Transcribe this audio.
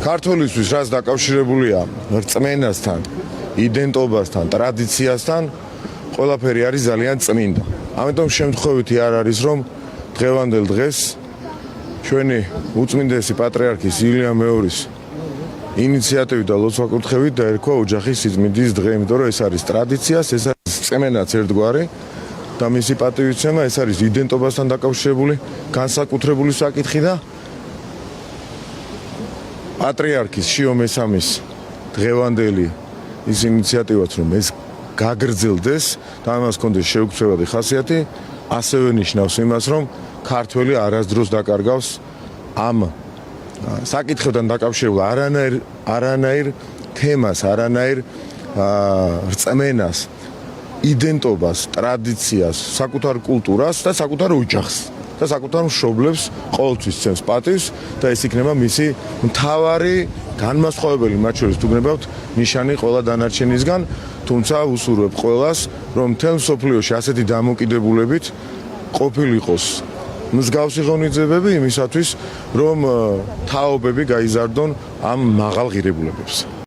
ქართველისთვის რაც დაკავშირებულია რწმენასთან, იდენტობასთან, ტრადიციასთან, ყველაფერი არის ძალიან წმინდა. ამიტომ შემთხვევითი არ არის, რომ დღევანდელ დღეს ჩვენი უწმინდესი პატრიარქის ილია მეორის ინიციატივით და ლოცვა-კურთხევით დაერქვა ოჯახის სიწმინდის დღე, იმიტომ რომ ეს არის ტრადიციას, ეს არის წმენაც ერთგვარი და მისი პატივისცემა, ეს არის იდენტობასთან დაკავშირებული განსაკუთრებული საკითხი და პატრიარქის შიო მესამის დღევანდელი ის ინიციატივაც რომ ეს გაგრძელდეს და ამას კონდეს შეუქმნელი ხასიათი, ასევე ნიშნავს იმას, რომ ქართველი არასდროს დაკარგავს ამ საკითხებთან დაკავშირებულ არანაირ თემას, არანაირ რწმენას, იდენტობას, ტრადიციას, საკუთარ კულტურას და საკუთარ ოჯახს და საკუთარ მშობლებს ყოველთვის ცემს პატივს და ეს იქნება მისი მთავარი განმასხვავებელი, მათ შორის თუ გნებავთ, ნიშანი ყველა დანარჩენისგან, თუმცა უსურვებ ყველას, რომ მთელ მსოფლიოში ასეთი დამოკიდებულებით ყოფილიყოს მსგავსი ღონისძიებები იმისათვის, რომ თაობები გაიზარდონ ამ მაღალ ღირებულებებს.